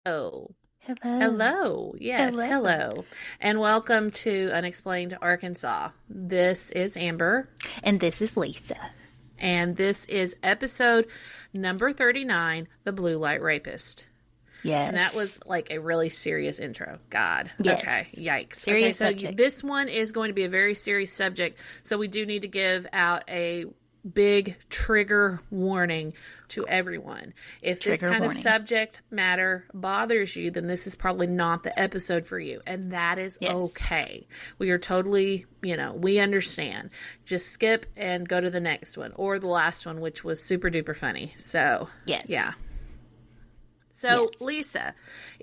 Oh, Hello. hello. Yes, Hello. hello. And welcome to Unexplained Arkansas. This is Amber, And this is Lisa. and this is episode number 39, The Blue Light Rapist. Yes. And that was like a really serious intro. God. Yes. Okay. Yikes. Serious okay, so subject. this one is going to be a very serious subject. So we do need to give out a big trigger warning to everyone. If this Trigger kind warning. of subject matter bothers you, then this is probably not the episode for you. And that is Yes. okay. We are totally, we understand. Just skip and go to the next one or the last one, which was super duper funny. So, Yes. yeah. So Yes. Lisa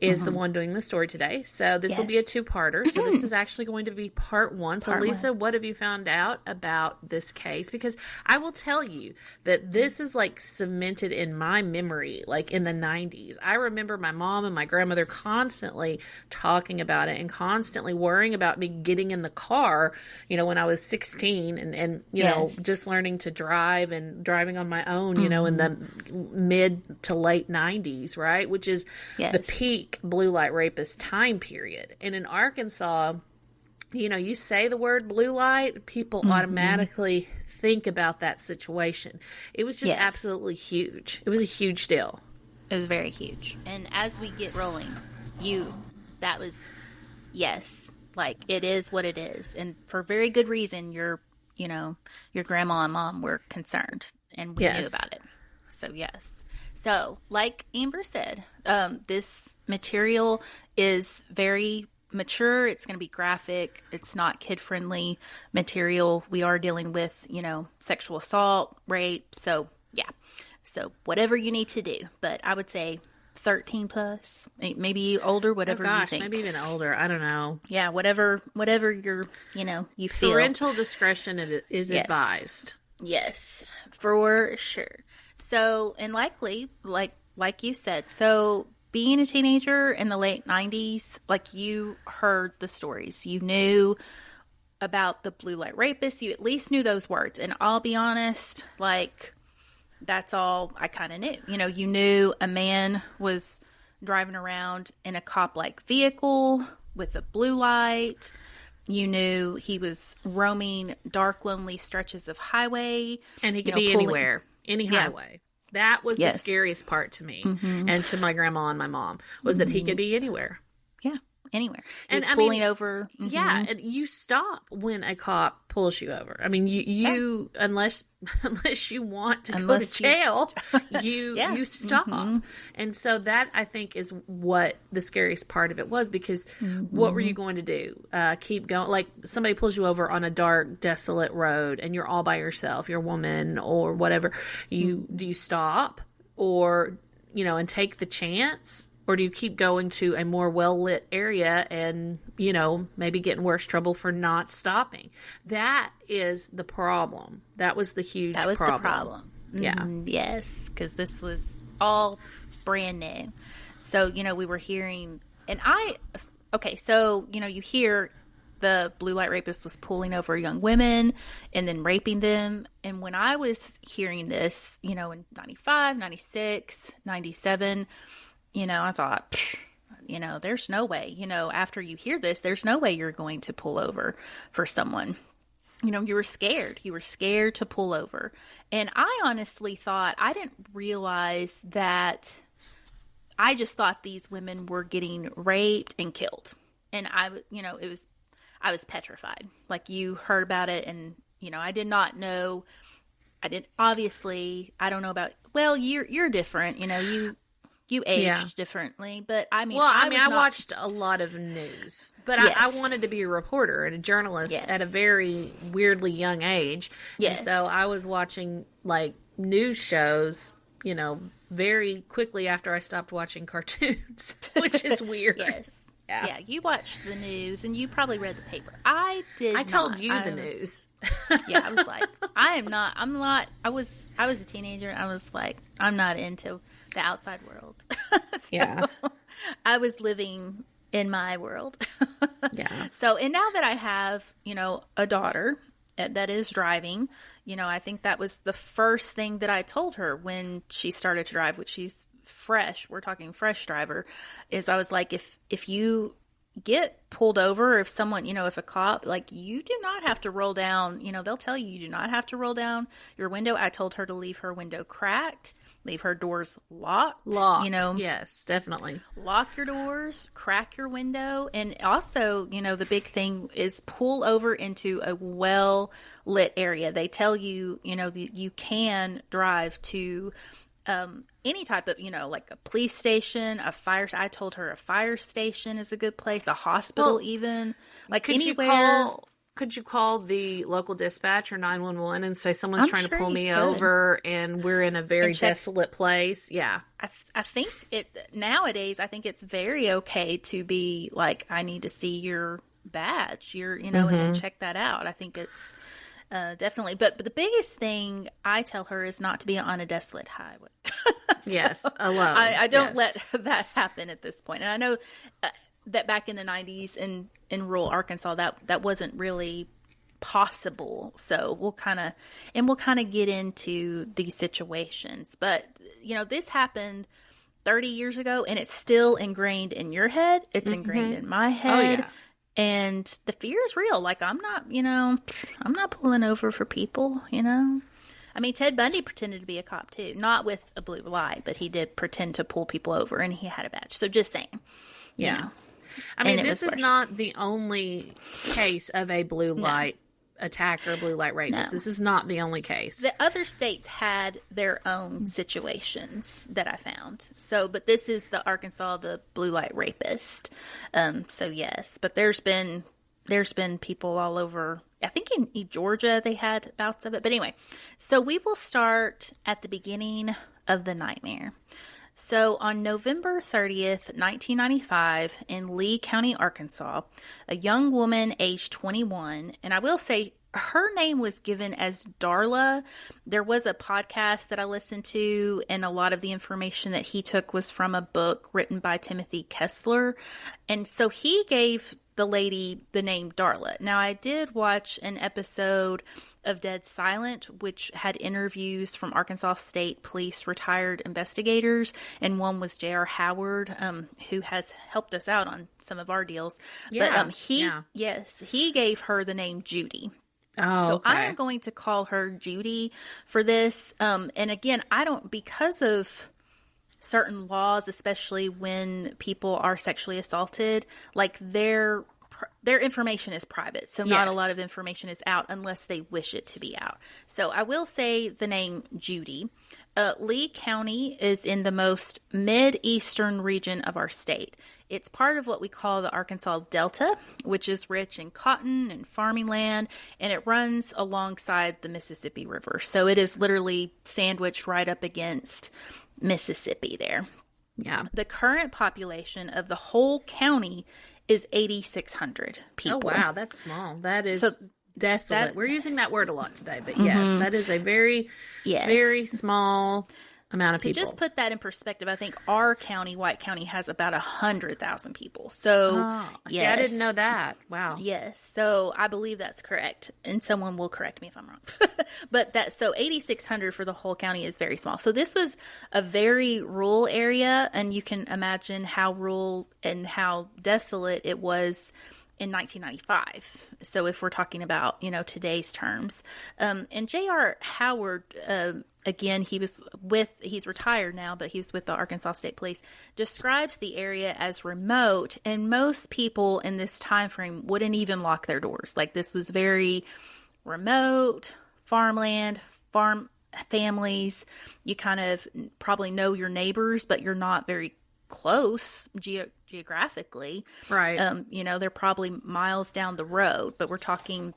is the one doing the story today. So this will be a Yes. two-parter. So this is actually going to be part one. So Part Lisa, one. what have you found out about this case? Because I will tell you that this is like cemented in my memory, like in the 90s. I remember my mom and my grandmother constantly talking about it and constantly worrying about me getting in the car, when I was 16 and Yes. just learning to drive and driving on my own, in the mid to late 90s, right? Which is Yes. the peak blue light rapist time period. And in Arkansas, you say the word blue light, people automatically think about that situation. It was just Yes. absolutely huge. It was a huge deal. It was very huge. And as we get rolling, yes, like it is what it is. And for very good reason, your grandma and mom were concerned and we Yes. knew about it. So, yes. So, like Amber said, this material is very mature. It's going to be graphic. It's not kid-friendly material. We are dealing with, sexual assault, rape. So, yeah. So, whatever you need to do. But I would say 13 plus, maybe older, whatever you think. Maybe even older. I don't know. Yeah, whatever you're, you feel. Parental discretion is Yes. advised. Yes, for sure. So, and likely, like you said, so being a teenager in the late 90s, like you heard the stories. You knew about the blue light rapist. You at least knew those words. And I'll be honest, like, that's all I kind of knew. You knew a man was driving around in a cop-like vehicle with a blue light. You knew he was roaming dark, lonely stretches of highway. And he could be anywhere, any highway. That was the Yes. scariest part to me and to my grandma and my mom was that he could be anywhere. Yeah, anywhere. He And was I pulling mean, over. Yeah, and you stop when a cop pulls you over. I mean, you unless you want to go to jail, you stop. And so that I think is what the scariest part of it was because what were you going to do? Keep going? Like somebody pulls you over on a dark, desolate road, and you're all by yourself. You're a woman or whatever. Do you stop or and take the chance? Or do you keep going to a more well-lit area and, maybe get in worse trouble for not stopping? That is the problem. That was the huge problem. That was the problem. Yeah. Yes, because this was all brand new. So, we were hearing, so, you hear the blue light rapist was pulling over young women and then raping them. And when I was hearing this, in 95, 96, 97, I thought, there's no way, after you hear this, there's no way you're going to pull over for someone. You were scared. You were scared to pull over. And I honestly thought, I didn't realize that I just thought these women were getting raped and killed. And I was petrified. Like you heard about it and, I did not know. I don't know about, well, you're different, you aged differently, but I watched a lot of news, but Yes. I wanted to be a reporter and a journalist Yes. at a very weirdly young age. Yes. And so I was watching like news shows, very quickly after I stopped watching cartoons, which is weird. Yes. Yeah. Yeah, you watched the news and you probably read the paper. I did I told not. you I the was- news. Yeah, I was like, I'm not, I was a teenager. I was like, I'm not into the outside world. So, Yeah. I was living in my world. Yeah. So, and now that I have, a daughter that is driving, I think that was the first thing that I told her when she started to drive, which she's we're talking fresh driver, is I was like, if you get pulled over, if someone, if a cop, like, you do not have to roll down, they'll tell you do not have to roll down your window. I told her to leave her window cracked, leave her doors locked. Yes, definitely. Lock your doors, crack your window. And also, the big thing is pull over into a well-lit area. They tell you, you can drive to any type of, like a police station, a fire. I told her a fire station is a good place, a hospital even. Like anywhere. Could you call the local dispatch or 911 and say someone's trying to pull me over and we're in a very desolate place? Yeah. I think nowadays, I think it's very okay to be like, I need to see your badge, and then check that out. I think it's definitely. But the biggest thing I tell her is not to be on a desolate highway. Yes, alone. I don't let that happen at this point. And I know that back in the 90s in rural Arkansas, that wasn't really possible. So we'll kind of get into these situations. But, this happened 30 years ago, and it's still ingrained in your head. It's ingrained in my head. Oh, yeah. And the fear is real. Like, I'm not pulling over for people, I mean, Ted Bundy pretended to be a cop too, not with a blue light, but he did pretend to pull people over, and he had a badge. So just saying. Yeah. I mean, this is not the only case of a blue light attacker, blue light rapist. No. This is not the only case. The other states had their own situations that I found. So, but this is the Arkansas, the blue light rapist. So yes, but there's been people all over. I think in Georgia they had bouts of it. But anyway, so we will start at the beginning of the nightmare. So on November 30th, 1995, in Lee County, Arkansas, a young woman aged 21, and I will say her name was given as Darla. There was a podcast that I listened to, and a lot of the information that he took was from a book written by Timothy Kessler. And so he gave the lady the name Darla. Now, I did watch an episode of Dead Silent, which had interviews from Arkansas State Police retired investigators, and one was J.R. Howard, who has helped us out on some of our deals. Yeah, but he gave her the name Judy. Oh, so okay. I am going to call her Judy for this. And again, because of certain laws, especially when people are sexually assaulted, like their information is private. So not a lot of information is out unless they wish it to be out. So I will say the name Judy. Lee County is in the most mid-eastern region of our state. It's part of what we call the Arkansas Delta, which is rich in cotton and farming land, and it runs alongside the Mississippi River. So it is literally sandwiched right up against Mississippi there. Yeah. The current population of the whole county is 8,600 people. Oh, wow. That's small. That is desolate. We're using that word a lot today, but yes, that is a very, very small amount of people. To just put that in perspective, I think our county, White County, has about 100,000 people. So, see, I didn't know that. Wow. Yes. So I believe that's correct. And someone will correct me if I'm wrong. But so 8,600 for the whole county is very small. So this was a very rural area, and you can imagine how rural and how desolate it was in 1995. So if we're talking about, today's terms. And J.R. Howard, again, he's retired now, but he's with the Arkansas State Police, describes the area as remote, and most people in this time frame wouldn't even lock their doors. Like, this was very remote, farmland, farm families. You kind of probably know your neighbors, but you're not very close geographically. Right. They're probably miles down the road, but we're talking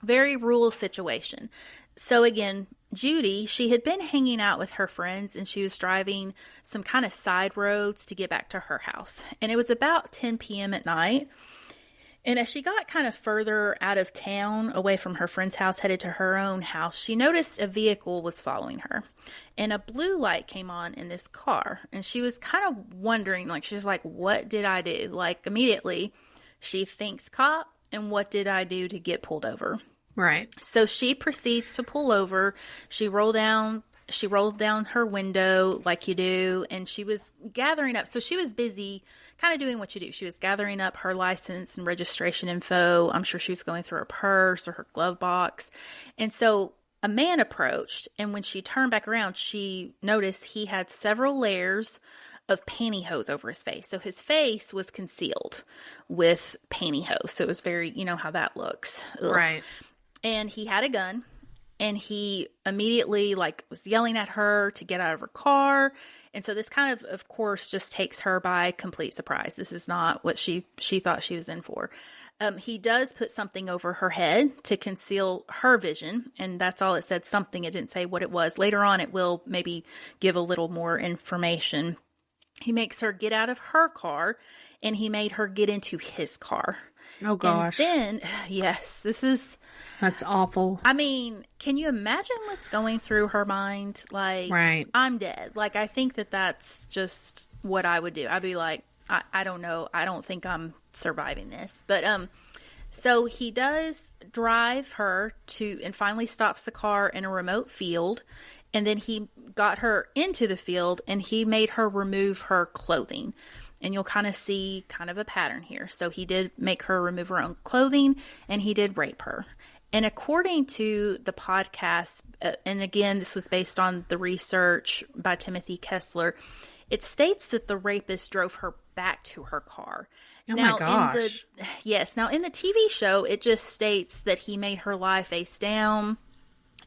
very rural situation. So again, Judy, she had been hanging out with her friends, and she was driving some kind of side roads to get back to her house. And it was about 10 p.m. at night. And as she got kind of further out of town, away from her friend's house, headed to her own house, she noticed a vehicle was following her. And a blue light came on in this car. And she was kind of wondering, she's like, what did I do? Like, immediately, she thinks cop, and what did I do to get pulled over? Right. So she proceeds to pull over. She rolled down she rolled down her window like you do, and she was gathering up. So she was busy kind of doing what you do. She was gathering up her license and registration info. I'm sure she was going through her purse or her glove box. And so a man approached, and when she turned back around, she noticed he had several layers of pantyhose over his face. So his face was concealed with pantyhose. So it was very, you know how that looks. Ugh. Right. And he had a gun, and he immediately was yelling at her to get out of her car. And so this kind of course, just takes her by complete surprise. This is not what she thought she was in for. He does put something over her head to conceal her vision, and that's all it said, something. It didn't say what it was. Later on, it will maybe give a little more information. He makes her get out of her car, and he made her get into his car. Oh, gosh. And then, yes, that's awful. I mean, can you imagine what's going through her mind? Right. I'm dead. I think that's just what I would do. I'd be like, I don't know. I don't think I'm surviving this. But, so he does drive her and finally stops the car in a remote field. And then he got her into the field, and he made her remove her clothing. And you'll kind of see kind of a pattern here. So he did make her remove her own clothing, and he did rape her. And according to the podcast, and again, this was based on the research by Timothy Kessler, it states that the rapist drove her back to her car. Oh, my gosh. Now, in the TV show, it just states that he made her lie face down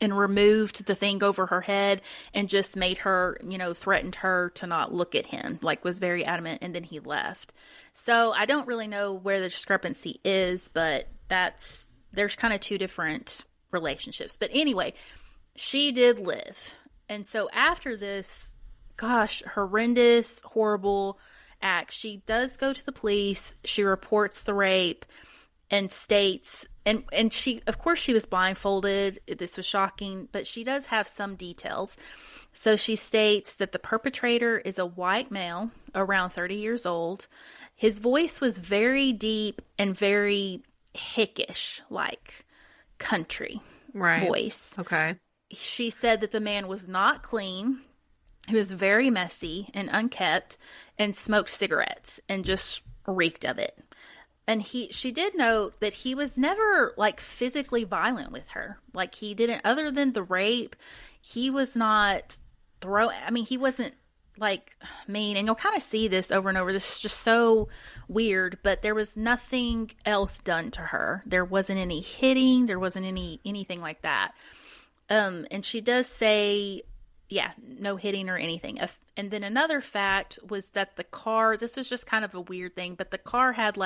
and removed the thing over her head and just made her, threatened her to not look at him, was very adamant, and then he left. So I don't really know where the discrepancy is, but there's kind of two different relationships. But anyway, she did live. And so after this, gosh, horrendous, horrible act, she does go to the police. She reports the rape and states, and she, of course, she was blindfolded. This was shocking, but she does have some details. So she states that the perpetrator is a white male around 30 years old. His voice was very deep and very hickish, like country voice. Okay. She said that the man was not clean. He was very messy and unkempt and smoked cigarettes and just reeked of it. And she did note that he was never physically violent with her. He didn't, other than the rape, he was not he wasn't mean. And you'll kind of see this over and over. This is just so weird, but there was nothing else done to her. There wasn't any hitting. There wasn't anything like that. And she does say, yeah, no hitting or anything. And then another fact was that the car, this was just kind of a weird thing, but the car had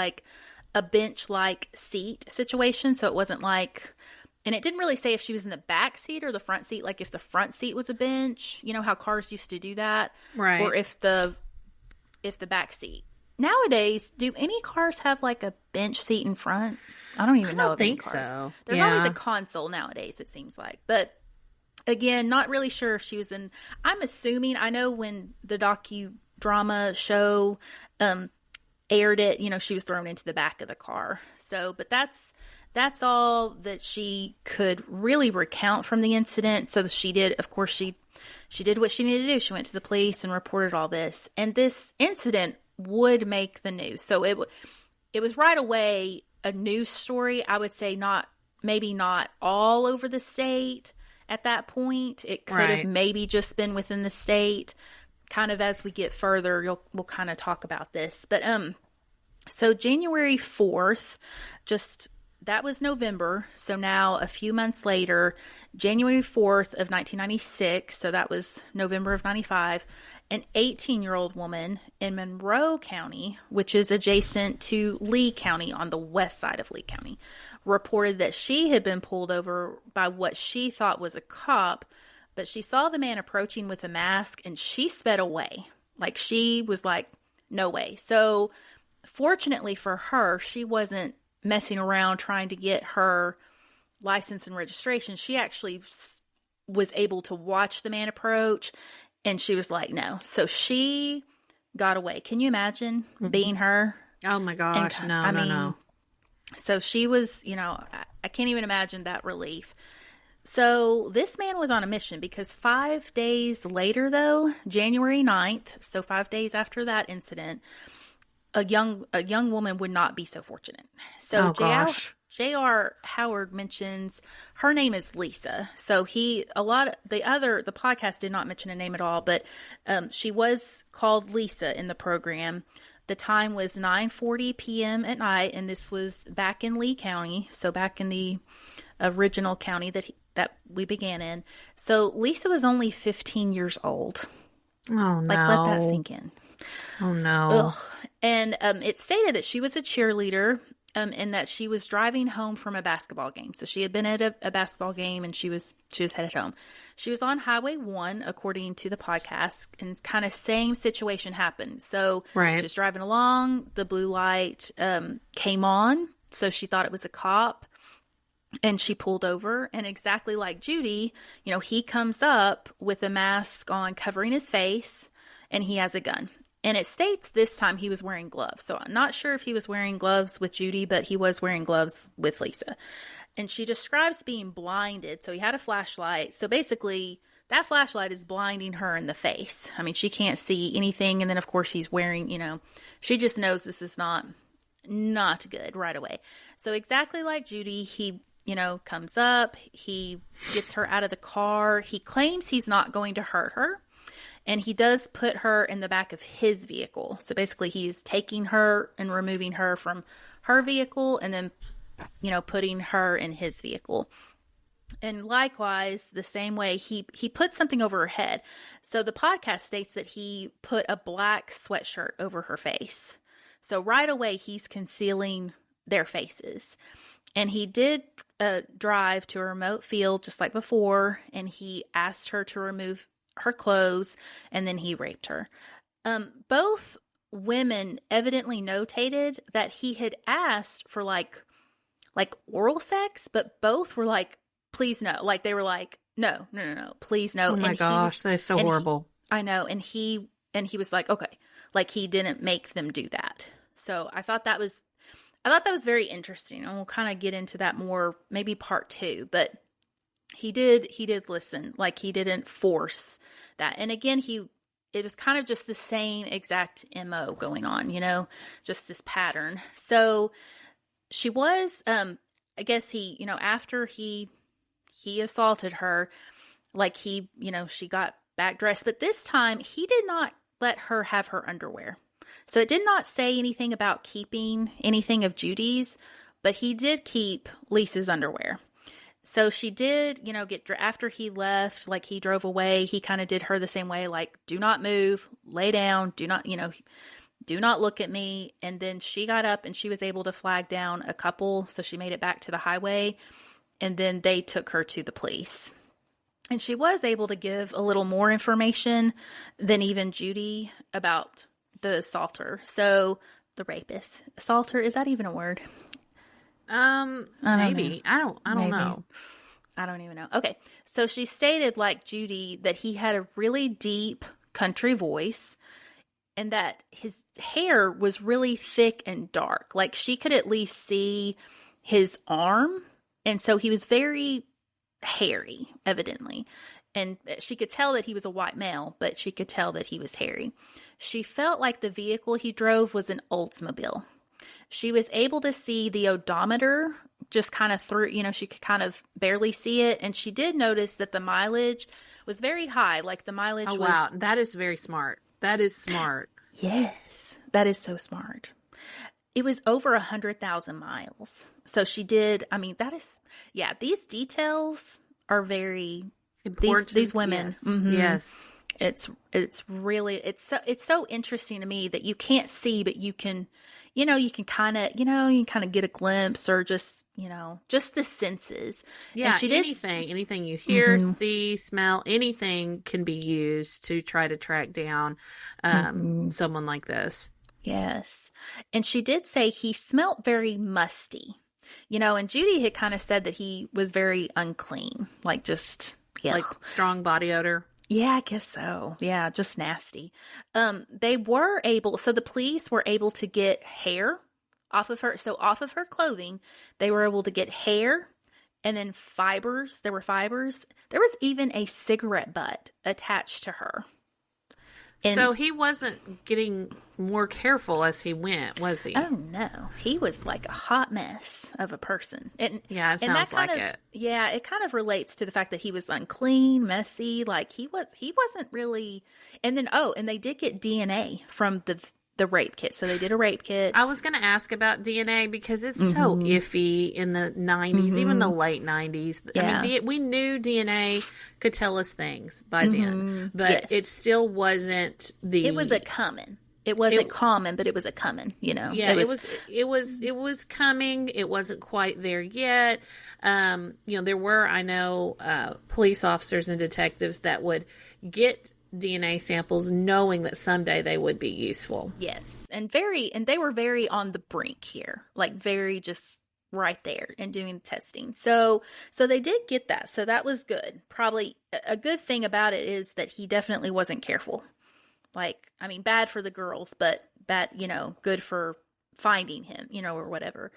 a bench-like seat situation. So it wasn't and it didn't really say if she was in the back seat or the front seat, if the front seat was a bench, you know how cars used to do that? Right. Or if the back seat. Nowadays, do any cars have a bench seat in front? I don't even know if any cars. So. There's always a console nowadays, it seems like. But again, not really sure if she was in. I'm assuming. I know when the docudrama show aired it, she was thrown into the back of the car. So, but that's all that she could really recount from the incident. So she did, of course, she did what she needed to do. She went to the police and reported all this. And this incident would make the news. So it was right away a news story. I would say maybe not all over the state. At that point, it could have maybe just been within the state. Kind of as we get further, we'll kind of talk about this. But so January 4th, that was November. So now a few months later, January 4th of 1996, so that was November of 95, an 18-year-old woman in Monroe County, which is adjacent to Lee County on the west side of Lee County, reported that she had been pulled over by what she thought was a cop, but she saw the man approaching with a mask and she sped away. She was no way. So fortunately for her, she wasn't messing around trying to get her license and registration. She actually was able to watch the man approach, and she was no. So she got away. Can you imagine being her? Oh my gosh. No. So she was, I can't even imagine that relief. So this man was on a mission because 5 days later, though, January 9th, so 5 days after that incident, a young woman would not be so fortunate. So J.R. Howard mentions her name is Lisa. So the podcast did not mention a name at all, but she was called Lisa in the program. The time was 9:40 p.m. at night, and this was back in Lee County, so back in the original county that we began in. So Lisa was only 15 years old. Oh, no. Like, let that sink in. Oh, no. Ugh. And it stated that she was a cheerleader and that she was driving home from a basketball game. So she had been at a basketball game and she was headed home. She was on Highway 1, according to the podcast, and kind of same situation happened. So right. She was driving along. The blue light came on. So she thought it was a cop. And she pulled over, and exactly like Judy, he comes up with a mask on covering his face, and he has a gun. And it states this time he was wearing gloves. So I'm not sure if he was wearing gloves with Judy, but he was wearing gloves with Lisa. And she describes being blinded. So he had a flashlight. So basically, that flashlight is blinding her in the face. I mean, she can't see anything. And then, of course, he's wearing, she just knows this is not good right away. So exactly like Judy, he comes up, he gets her out of the car. He claims he's not going to hurt her. And he does put her in the back of his vehicle. So basically he's taking her and removing her from her vehicle and then, putting her in his vehicle. And likewise, the same way, he put something over her head. So the podcast states that he put a black sweatshirt over her face. So right away, he's concealing their faces. And he did drive to a remote field just like before, and he asked her to remove her clothes, and then he raped her. Both women evidently notated that he had asked for like oral sex, but both were like, please no. Like they were like, no, please no. Oh my gosh, that's so horrible. I know. And he was like, okay, like he didn't make them do that. So I thought that was very interesting, and we'll kind of get into that more, maybe part 2, but he did listen, like he didn't force that. And again, it was kind of just the same exact MO going on, just this pattern. So she was, I guess he, after he assaulted her, like she got back dressed, but this time he did not let her have her underwear. So it did not say anything about keeping anything of Judy's, but he did keep Lisa's underwear. So she did, after he left, like he drove away, he kind of did her the same way, like, do not move, lay down, do not look at me. And then she got up and she was able to flag down a couple. So she made it back to the highway, and then they took her to the police. And she was able to give a little more information than even Judy about the assaulter. So the rapist. Assaulter, is that even a word? Maybe. I don't know. I don't even know. Okay. So she stated, like Judy, that he had a really deep country voice and that his hair was really thick and dark. Like she could at least see his arm. And so he was very hairy, evidently. And she could tell that he was a white male, but she could tell that he was hairy. She felt like the vehicle he drove was an Oldsmobile. She was able to see the odometer just kind of through, she could kind of barely see it. And she did notice that the mileage was very high. Like the mileage was... wow. That is very smart. That is smart. Yes. That is so smart. It was over 100,000 miles. So she did, these details are very important. These women. Yes. Mm-hmm. Yes. It's really, it's so interesting to me that you can't see, but you can kind of get a glimpse, or just the senses. Yeah. And anything you hear, mm-hmm. see, smell, anything can be used to try to track down someone like this. Yes. And she did say he smelt very musty, and Judy had kind of said that he was very unclean, like just, like strong body odor. Yeah, I guess so. Yeah, just nasty. So the police were able to get hair off of her. So off of her clothing, they were able to get hair and then fibers. There were fibers. There was even a cigarette butt attached to her. And so he wasn't getting more careful as he went, was he? Oh, no. He was like a hot mess of a person. And, yeah, it sounds like it. Yeah, it kind of relates to the fact that he was unclean, messy. Like, he wasn't really... And then, and they did get DNA from the rape kit. So they did a rape kit. I was going to ask about DNA because it's so iffy in the 90s, even the late 90s. Yeah. I mean, we knew DNA could tell us things by then, but it still wasn't It was a common. It wasn't common, but it was a common, Yeah, it was coming. It wasn't quite there yet. There were, I know, police officers and detectives that would get DNA samples knowing that someday they would be useful. Yes. And they were very on the brink here, like very just right there and doing testing. So they did get that. So that was good. Probably a good thing about it is that he definitely wasn't careful. Like, I mean, bad for the girls, but bad, good for finding him, or whatever.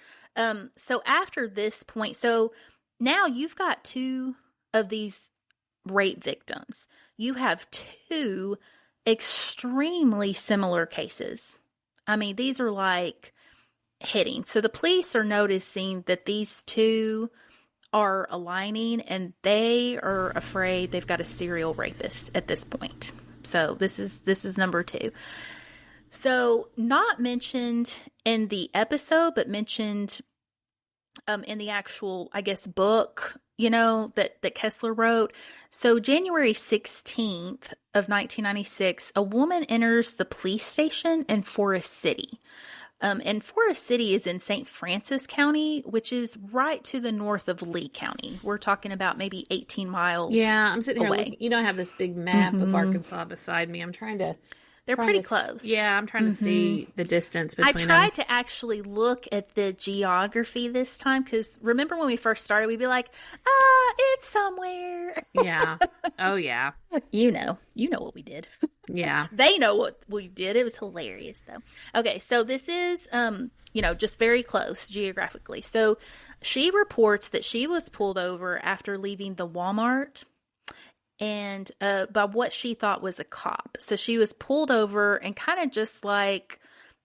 So after this point, so now you've got 2 of these rape victims. You have 2 extremely similar cases. I mean, these are like hitting. So the police are noticing that these 2 are aligning and they are afraid they've got a serial rapist at this point. So this is number 2. So not mentioned in the episode, but mentioned in the actual, I guess, book, that Kessler wrote. So January 16th of 1996, a woman enters the police station in Forest City. And Forest City is in St. Francis County, which is right to the north of Lee County. We're talking about maybe 18 miles Yeah, I'm sitting away. here. I have this big map of Arkansas beside me. I'm trying to... They're pretty close. Yeah, I'm trying to see the distance between them. I tried to actually look at the geography this time because remember when we first started, we'd be like, it's somewhere. Yeah. Oh, yeah. You know what we did. Yeah. They know what we did. It was hilarious, though. Okay, so this is, just very close geographically. So she reports that she was pulled over after leaving the Walmart and by what she thought was a cop. So she was pulled over and kind of just like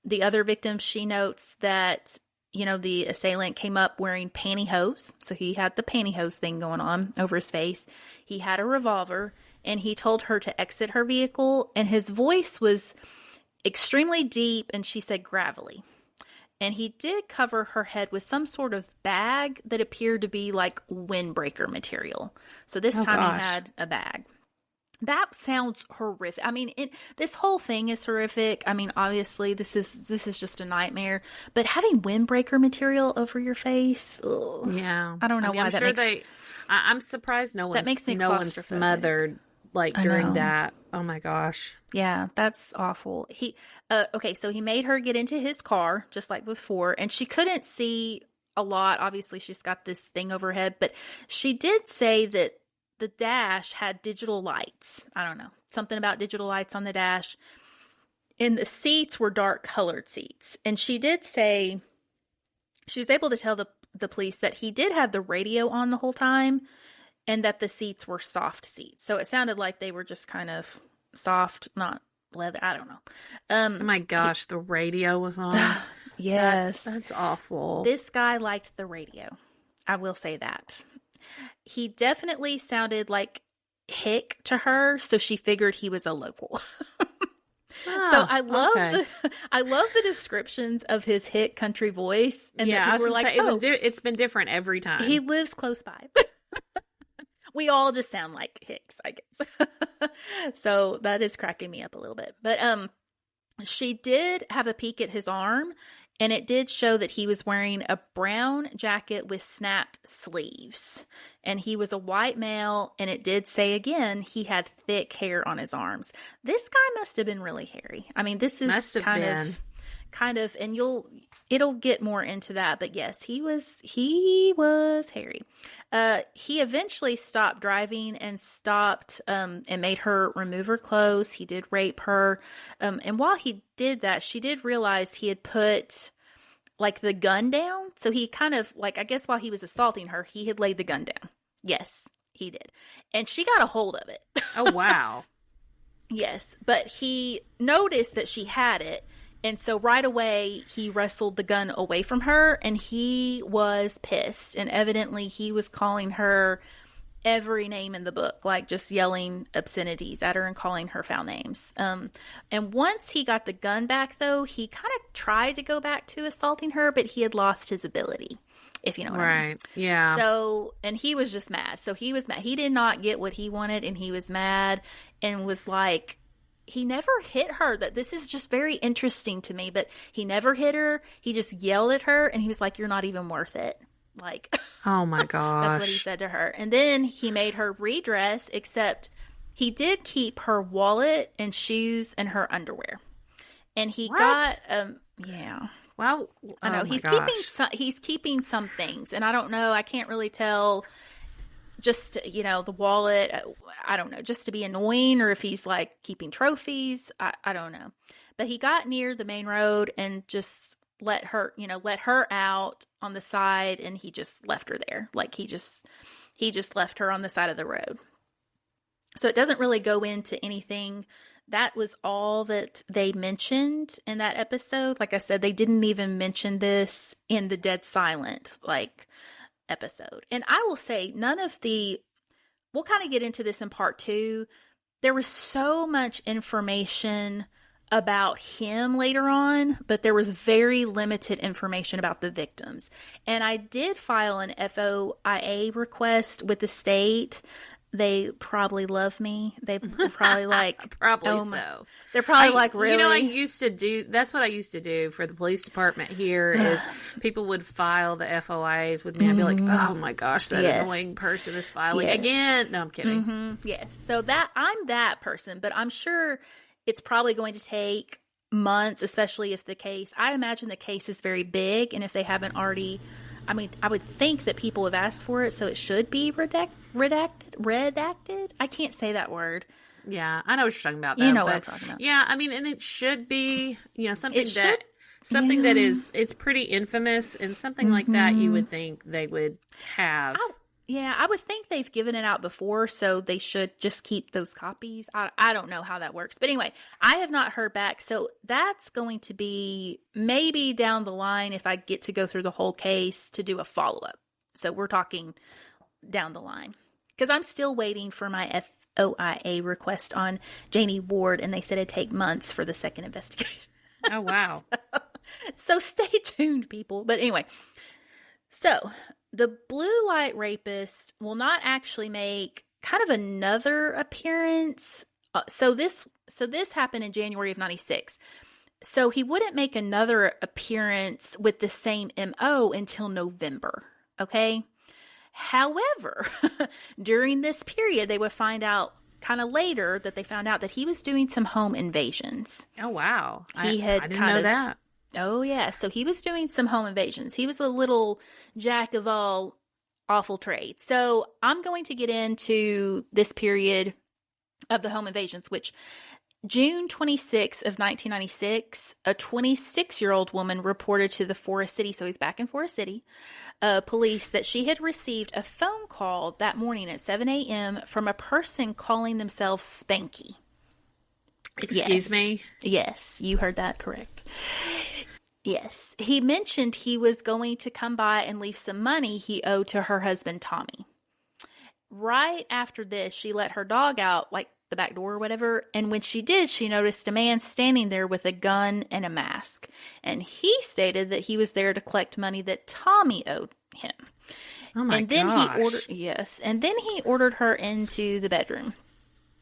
the other victims, she notes that, the assailant came up wearing pantyhose. So he had the pantyhose thing going on over his face. He had a revolver and he told her to exit her vehicle and his voice was extremely deep and she said gravelly. And he did cover her head with some sort of bag that appeared to be like windbreaker material. So this time he had a bag. That sounds horrific. I mean, this whole thing is horrific. I mean, obviously, this is just a nightmare. But having windbreaker material over your face, ugh, yeah, I don't know why that makes. I'm surprised no one's smothered like during that. Oh my gosh. Yeah, that's awful. Okay, so he made her get into his car just like before, and she couldn't see a lot. Obviously, she's got this thing over her head, but she did say that the dash had digital lights. I don't know, something about digital lights on the dash. And the seats were dark colored seats. And she did say she was able to tell the police that he did have the radio on the whole time and that the seats were soft seats. So it sounded like they were just kind of soft, not leather. I don't know. Oh my gosh, the radio was on. Yes. That's awful. This guy liked the radio. I will say that. He definitely sounded like hick to her, so she figured he was a local. So I love the descriptions of his hick country voice, and yeah, that people were like, it's been different every time. He lives close by. We all just sound like hicks, I guess. So that is cracking me up a little bit. But she did have a peek at his arm, and it did show that he was wearing a brown jacket with snapped sleeves. And he was a white male, and it did say again he had thick hair on his arms. This guy must have been really hairy. I mean, this is kind of, and it'll get more into that, but yes, he was hairy. He eventually stopped driving and stopped and made her remove her clothes. He did rape her. And while he did that, she did realize he had put like the gun down. So he kind of like, I guess while he was assaulting her, he had laid the gun down. Yes, he did. And she got a hold of it. Oh, wow. Yes. But he noticed that she had it. And so right away, he wrestled the gun away from her, and he was pissed. And evidently, he was calling her every name in the book, like just yelling obscenities at her and calling her foul names. And once he got the gun back, though, he kind of tried to go back to assaulting her, but he had lost his ability, if you know what I mean. Right, yeah. So, and he was just mad. So he was mad. He did not get what he wanted, and he was mad and was like, he never hit her. That this is just very interesting to me, but he never hit her. He just yelled at her, and he was like, "You're not even worth it." Like, oh my gosh. That's what he said to her. And then he made her redress, except he did keep her wallet and shoes and her underwear. And he got, yeah. Well, I know he's keeping some things, and I don't know. I can't really tell. Just, you know, the wallet, I don't know, just to be annoying, or if he's like keeping trophies, I don't know. But he got near the main road and just let her out on the side, and he just left her there. Like he just left her on the side of the road. So it doesn't really go into anything. That was all that they mentioned in that episode. Like I said, they didn't even mention this in the Dead Silent, episode. And I will say we'll kind of get into this in part 2. There was so much information about him later on, but there was very limited information about the victims. And I did file an FOIA request with the state. They probably love me. They're probably like... probably so. They're probably like, really? You know, that's what I used to do for the police department here is people would file the FOIAs with me. I'd be like, oh my gosh, that annoying person is filing again. No, I'm kidding. Mm-hmm. Yes. So I'm that person, but I'm sure it's probably going to take months, especially if I imagine the case is very big, and if they haven't already... I mean, I would think that people have asked for it, so it should be redacted. I can't say that word. Yeah, I know what you're talking about, though. You know what I'm talking about. Yeah, I mean, and it should be, you know, something that is, it's pretty infamous, and something like that you would think they would have. I would think they've given it out before, so they should just keep those copies. I don't know how that works. But anyway, I have not heard back, so that's going to be maybe down the line if I get to go through the whole case to do a follow-up. So we're talking down the line. Because I'm still waiting for my FOIA request on Janie Ward, and they said it'd take months for the second investigation. Oh, wow. So stay tuned, people. But anyway, so... the blue light rapist will not actually make kind of another appearance. So this happened in January of 96. So he wouldn't make another appearance with the same MO until November. Okay. However, during this period, they would find out kind of later that they found out that he was doing some home invasions. Oh, wow. I didn't know that. Oh, yeah. So he was doing some home invasions. He was a little jack of all awful trades. So I'm going to get into this period of the home invasions, which June 26th of 1996, a 26-year-old woman reported to the Forest City, so he's back in Forest City, police that she had received a phone call that morning at 7 a.m. from a person calling themselves Spanky. Excuse me? Yes, you heard that correct. Yes. He mentioned he was going to come by and leave some money he owed to her husband, Tommy. Right after this, she let her dog out, like the back door or whatever, and when she did, she noticed a man standing there with a gun and a mask. And he stated that he was there to collect money that Tommy owed him. Oh my gosh. And then he ordered her into the bedroom.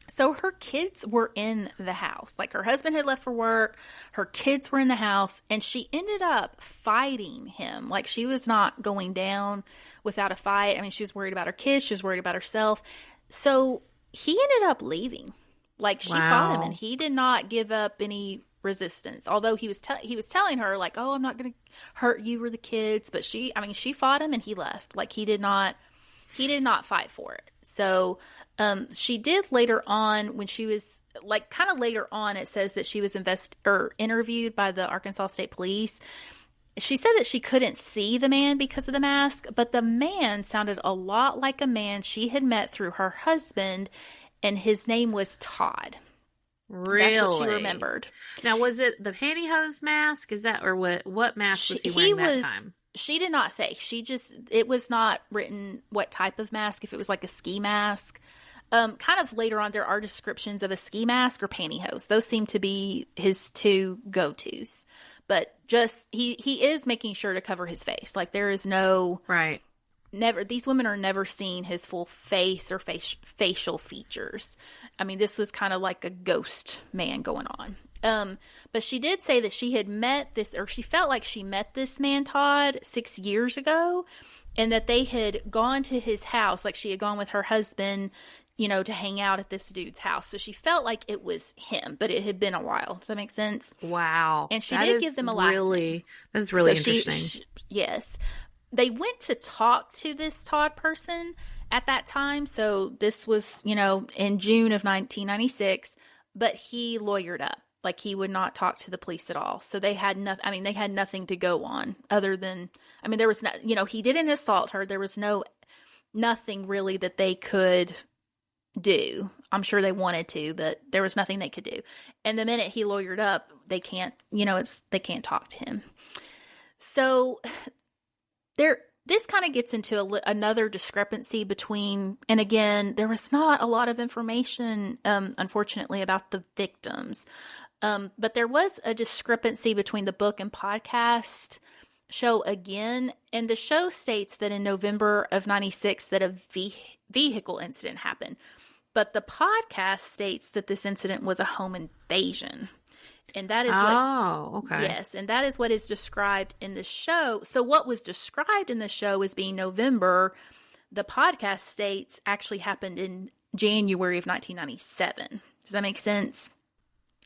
So her kids were in the house. Like, her husband had left for work, her kids were in the house, and she ended up fighting him. Like, she was not going down without a fight. I mean, she was worried about her kids, she was worried about herself. So he ended up leaving. Like, she fought him, and he did not give up any resistance. Although he was telling her, like, oh, I'm not going to hurt you or the kids. But she fought him, and he left. Like, he did not fight for it. So she did later on, when she was, like, kind of later on, it says that she was interviewed by the Arkansas State Police. She said that she couldn't see the man because of the mask, but the man sounded a lot like a man she had met through her husband, and his name was Todd. Really? That's what she remembered. Now, was it the pantyhose mask? Is that, or what mask was he wearing that time? She did not say. It was not written what type of mask, if it was like a ski mask. Kind of later on, there are descriptions of a ski mask or pantyhose. Those seem to be his two go-tos. But just, he is making sure to cover his face. Like, there is no... Right. Never, these women are never seeing his full face or facial features. I mean, this was kind of like a ghost man going on. But she did say that she had met this, or she felt like she met this man, Todd, 6 years ago, and that they had gone to his house, like she had gone with her husband, to hang out at this dude's house. So she felt like it was him, but it had been a while. Does that make sense? Wow. And she did give them a last name. That's really interesting. Yes. They went to talk to this Todd person at that time. So this was, in June of 1996, but he lawyered up. Like, he would not talk to the police at all. So they had nothing. I mean, they had nothing to go on other than, there was no, he didn't assault her. There was nothing really that they could do. I'm sure they wanted to, but there was nothing they could do. And the minute he lawyered up, they can't, they can't talk to him. So this kind of gets into another discrepancy between, and again, there was not a lot of information, unfortunately, about the victims. But there was a discrepancy between the book and podcast show again. And the show states that in November of 96 that a vehicle incident happened. But the podcast states that this incident was a home invasion. And that is okay. Yes, and that is what is described in the show. So what was described in the show as being November, the podcast states actually happened in January of 1997. Does that make sense?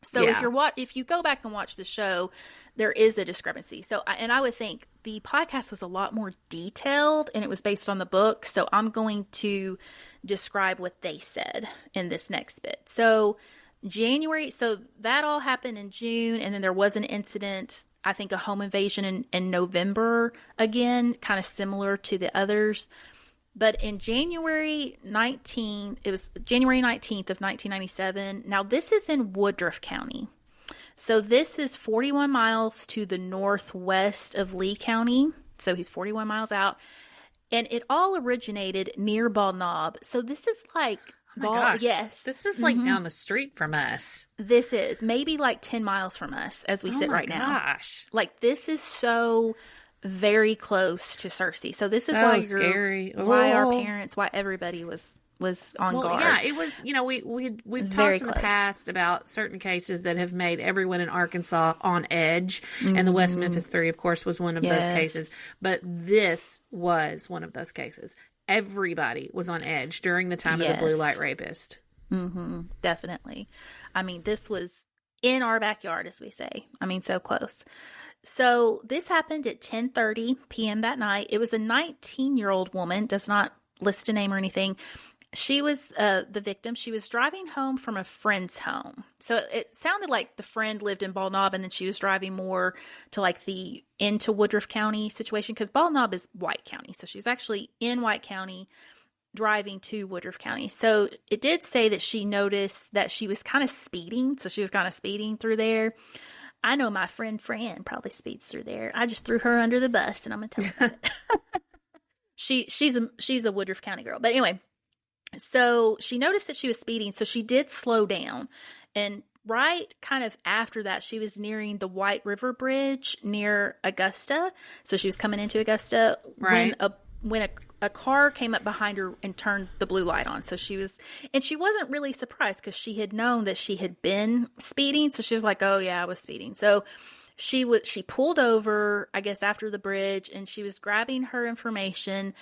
So yeah. if you go back and watch the show, there is a discrepancy. So I would think the podcast was a lot more detailed and it was based on the book. So I'm going to describe what they said in this next bit. So January, so that all happened in June, and then there was an incident, I think a home invasion in November again, kind of similar to the others. But in January 19th of 1997, now this is in Woodruff County. So this is 41 miles to the northwest of Lee County. So he's 41 miles out. And it all originated near Bald Knob. So this is like... Oh my gosh. Yes. This is like down the street from us. This is maybe like 10 miles from us as we sit right now. Gosh. Like, this is so very close to Searcy. So this is so scary. Why our parents, why everybody was on guard. Yeah, it was, we've talked in the past about certain cases that have made everyone in Arkansas on edge. Mm-hmm. And the West Memphis 3, of course, was one of those cases. But this was one of those cases. Everybody was on edge during the time of the blue light rapist. Mm-hmm. Definitely. I mean, this was in our backyard, as we say. I mean, so close. So this happened at 10:30 p.m. that night. It was a 19-year-old woman, does not list a name or anything. She was the victim. She was driving home from a friend's home. So it sounded like the friend lived in Bald Knob, and then she was driving more to like into Woodruff County situation, because Bald Knob is White County. So she was actually in White County driving to Woodruff County. So it did say that she noticed that she was kind of speeding. So she was kind of speeding through there. I know my friend Fran probably speeds through there. I just threw her under the bus, and I'm going to tell her that. She's a Woodruff County girl. But anyway, so she noticed that she was speeding, so she did slow down. And right kind of after that, she was nearing the White River Bridge near Augusta. So she was coming into Augusta when a car came up behind her and turned the blue light on. So she wasn't really surprised, because she had known that she had been speeding. So she was like, oh yeah, I was speeding. So she pulled over, I guess, after the bridge, and she was grabbing her information.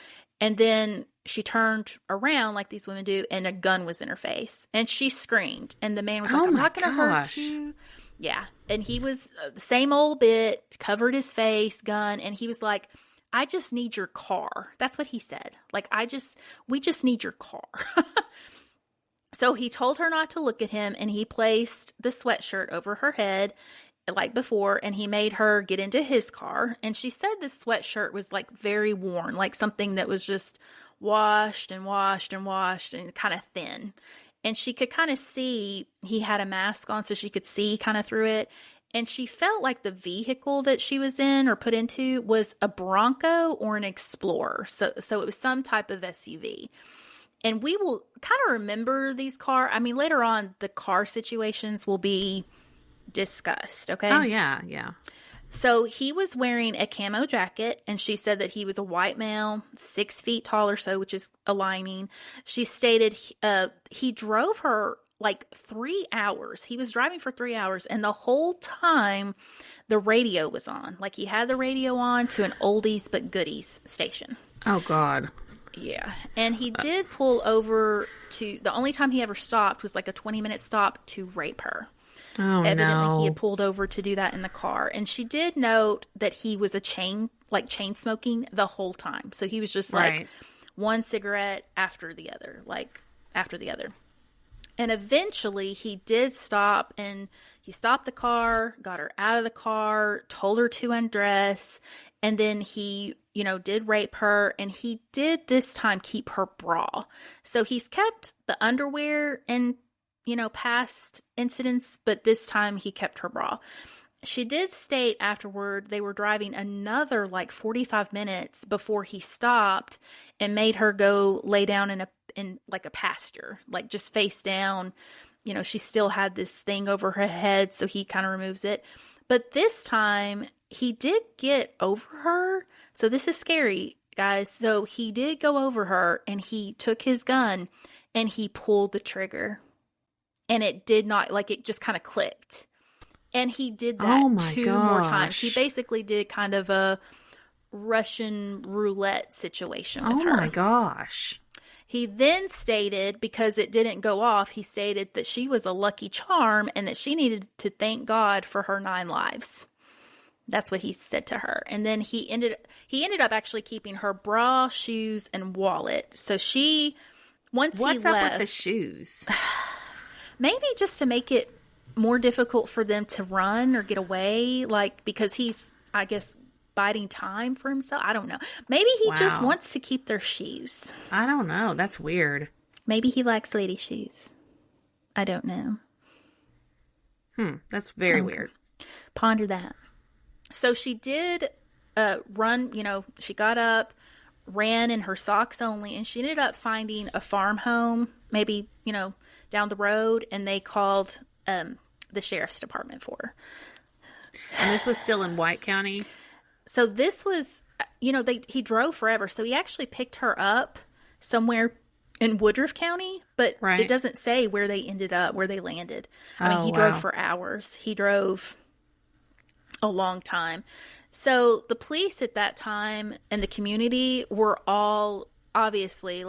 And then she turned around like these women do, and a gun was in her face. And she screamed. And the man was like, I'm not going to hurt you. Yeah. And he was the same old bit, covered his face, gun. And he was like, I just need your car. That's what he said. Like, we just need your car. So he told her not to look at him, and he placed the sweatshirt over her head. like before, and he made her get into his car. And she said this sweatshirt was like very worn, like something that was just washed and washed and washed and kind of thin. And she could kind of see he had a mask on, so she could see kind of through it. And she felt like the vehicle that she was in or put into was a Bronco or an Explorer. So it was some type of SUV. And we will kind of remember these later on, the car situations will be discussed, okay? Oh, yeah, yeah. So he was wearing a camo jacket, and she said that he was a white male, 6 feet tall or so, which is aligning. She stated he drove her like 3 hours. He was driving for 3 hours, and the whole time the radio was on. Like, he had the radio on to an oldies but goodies station. Oh, God. Yeah. And he did pull over the only time he ever stopped was like a 20-minute stop to rape her. Oh, Evidently, no. he had pulled over to do that in the car. And she did note that he was chain smoking the whole time. So he was just like one cigarette after the other, And eventually he did stop, and he stopped the car, got her out of the car, told her to undress. And then he, did rape her, and he did this time keep her bra. So he's kept the underwear and past incidents, but this time he kept her bra. She did state afterward they were driving another 45 minutes before he stopped and made her go lay down in a pasture, just face down. She still had this thing over her head, so he kind of removes it. But this time he did get over her. So this is scary, guys. So he did go over her, and he took his gun and he pulled the trigger. And it did not, it just kind of clicked. And he did that 2 more times. He basically did kind of a Russian roulette situation with her. Oh, my gosh. He then stated, because it didn't go off, he stated that she was a lucky charm and that she needed to thank God for her 9 lives. That's what he said to her. And then he ended up actually keeping her bra, shoes, and wallet. So once he left... What's up with the shoes? Maybe just to make it more difficult for them to run or get away, because he's, I guess, biding time for himself. I don't know. Maybe he just wants to keep their shoes. I don't know. That's weird. Maybe he likes lady shoes. I don't know. That's very weird. Ponder that. So she did run, she got up, ran in her socks only, and she ended up finding a farm home, maybe, down the road, and they called the sheriff's department for her. And this was still in White County? So this was, he drove forever. So he actually picked her up somewhere in Woodruff County, but it doesn't say where they ended up, where they landed. I mean, he drove for hours. He drove a long time. So the police at that time and the community were all obviously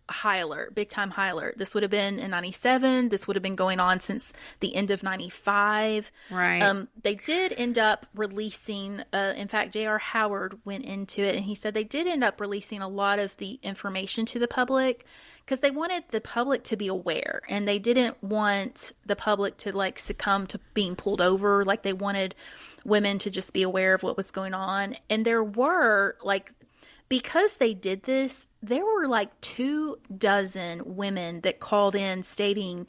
high alert, big time high alert. This would have been in 97. This would have been going on since the end of 95. Right. They did end up releasing, in fact, J.R. Howard went into it, and he said they did end up releasing a lot of the information to the public because they wanted the public to be aware, and they didn't want the public to succumb to being pulled over. They wanted women to just be aware of what was going on. And there were because they did this, there were 24 women that called in stating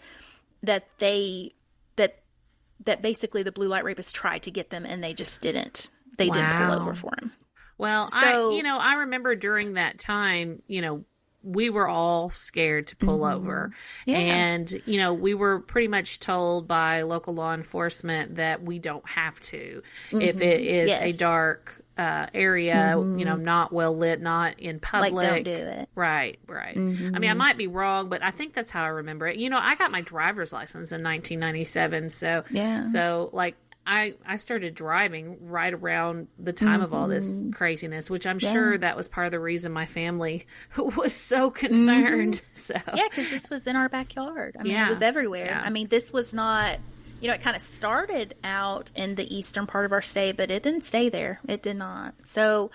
that that basically the blue light rapist tried to get them, and they just didn't. They didn't pull over for him. Well, so, I remember during that time, we were all scared to pull over. Yeah. And, we were pretty much told by local law enforcement that we don't have to. If it is a dark area, not well lit, not in public. Don't do it. Right. I mean, I might be wrong, but I think that's how I remember it. I got my driver's license in 1997. So, I started driving right around the time of all this craziness, which I'm sure that was part of the reason my family was so concerned. So yeah, because this was in our backyard. I mean, it was everywhere. Yeah. I mean, this was not, it kind of started out in the eastern part of our state, but it didn't stay there. It did not. So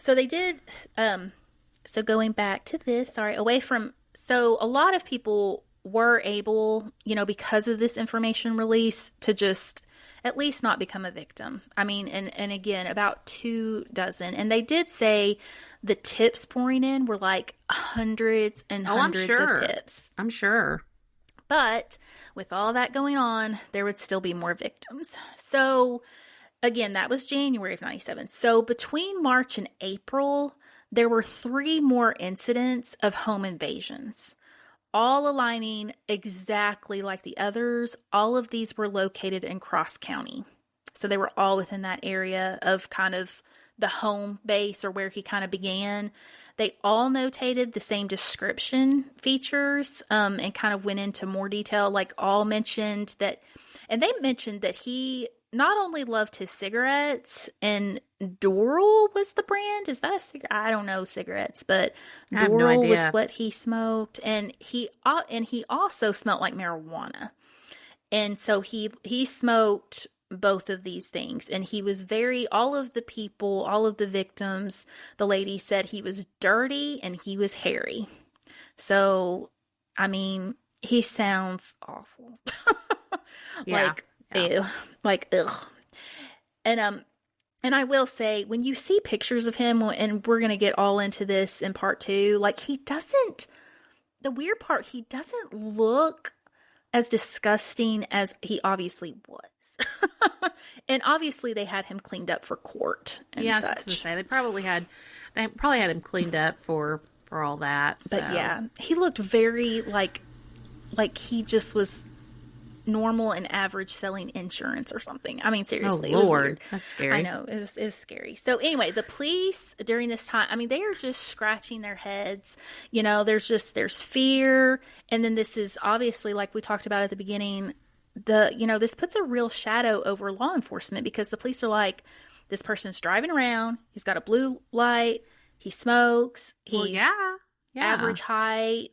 they did. So going back to this, so a lot of people were able, because of this information release, to just at least not become a victim. I mean, and again, about 24. And they did say the tips pouring in were like hundreds and hundreds of tips. I'm sure. But with all that going on, there would still be more victims. So again, that was January of 97. So between March and April, there were 3 more incidents of home invasions, all aligning exactly like the others. All of these were located in Cross County. So they were all within that area of kind of the home base or where he kind of began. They all notated the same description features and kind of went into more detail, like all mentioned that, and they mentioned that he not only loved his cigarettes, and Doral was the brand. Is that a cigarette? I don't know cigarettes, but Doral was what he smoked, and he also smelled like marijuana. And so he smoked both of these things, and he was all of the people, all of the victims, the lady said he was dirty and he was hairy. So, I mean, he sounds awful. Like, ew. Like, ugh. And I will say, when you see pictures of him, and we're going to get all into this in part 2, like, the weird part, he doesn't look as disgusting as he obviously was. And obviously they had him cleaned up for court and such. I was going to say, they probably had him cleaned up for all that. So. But yeah, he looked very like he just was normal and average selling insurance or something. I mean, seriously. Oh, Lord. That's scary. I know. It was scary. So anyway, the police during this time, I mean, they are just scratching their heads. You know, there's fear. And then this is obviously, like we talked about at the beginning, this puts a real shadow over law enforcement, because the police are like, this person's driving around. He's got a blue light. He smokes. He's average height.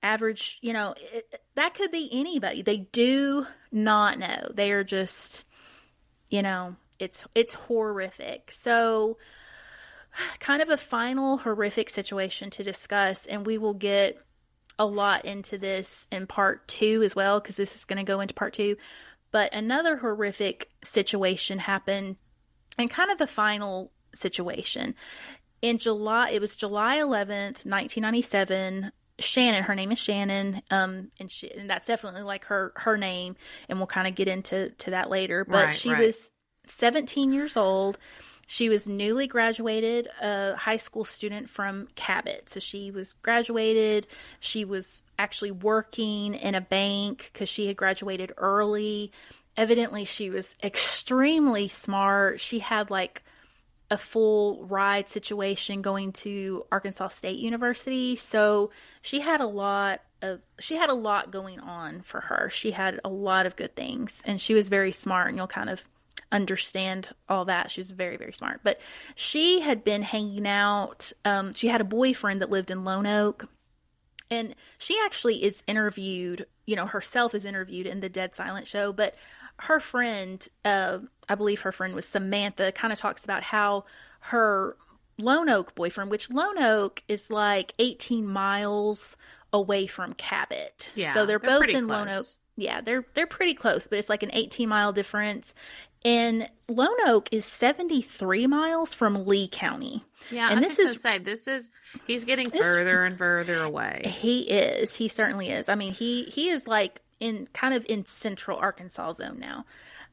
Average, that could be anybody. They do not know. They are just, it's horrific. So kind of a final horrific situation to discuss, and we will get a lot into this in part 2 as well, because this is going to go into part 2. But another horrific situation happened, and kind of the final situation. In July, it was July 11th, 1997, Shannon, her name is Shannon, and that's definitely like her name, and we'll kind of get into that later. But she was 17 years old. She was newly graduated, a high school student from Cabot. So she was graduated. She was actually working in a bank because she had graduated early. Evidently, she was extremely smart. She had like a full ride situation going to Arkansas State University. So she had a lot going on for her. She had a lot of good things, and she was very smart, and you'll kind of understand all that. She was very, very smart. But she had been hanging out. She had a boyfriend that lived in Lone Oak, and she actually is interviewed, herself is interviewed in the Dead Silent show. But her friend, I believe her friend was Samantha, kind of talks about how her Lone Oak boyfriend, which Lone Oak is like 18 miles away from Cabot. Yeah, so they're both in Lone Oak. Yeah, they're pretty close, but it's like an 18-mile difference. And Lone Oak is 73 miles from Lee County. Yeah, and he's getting further and further away. He is. He certainly is. I mean, he is like in central Arkansas zone now.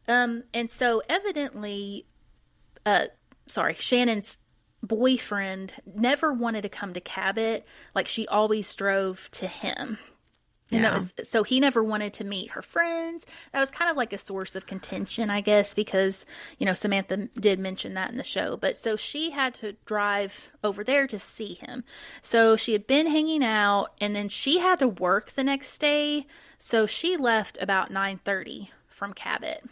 And so evidently, Shannon's boyfriend never wanted to come to Cabot. Like, she always drove to him. And so he never wanted to meet her friends. That was kind of like a source of contention, I guess, because, Samantha did mention that in the show. But so she had to drive over there to see him. So she had been hanging out, and then she had to work the next day. So she left about 9:30 from Cabot.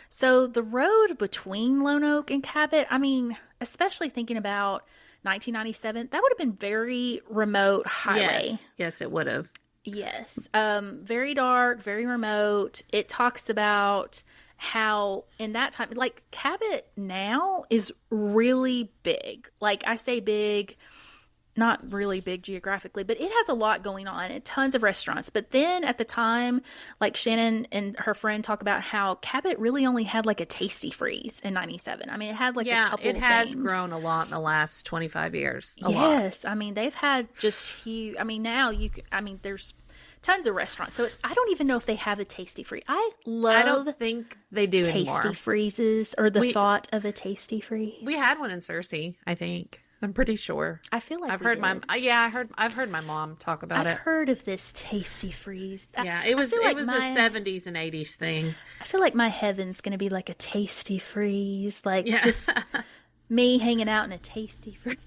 So the road between Lone Oak and Cabot, I mean, especially thinking about 1997, that would have been very remote highway. Yes, it would have. Yes. Very dark, very remote. It talks about how in that time, like, Cabot now is really big. Like, I say big, not really big geographically, but it has a lot going on and tons of restaurants. But then at the time, like Shannon and her friend talk about how Cabot really only had like a Tasty Freeze in 97. I mean, it had like a couple it has things. grown a lot in the last 25 years. Yes. I mean, they've had just huge, I mean, now there's tons of restaurants. So I don't even know if they have a Tasty Freeze. I don't think they do anymore. Tasty Freezes or the thought of a Tasty Freeze. We had one in Searcy, I think. I'm pretty sure. I feel like I've heard my mom talk about it. I've heard of this Tasty Freeze. Yeah, it was a 70s and 80s thing. I feel like my heaven's going to be like a Tasty Freeze, like just me hanging out in a Tasty Freeze.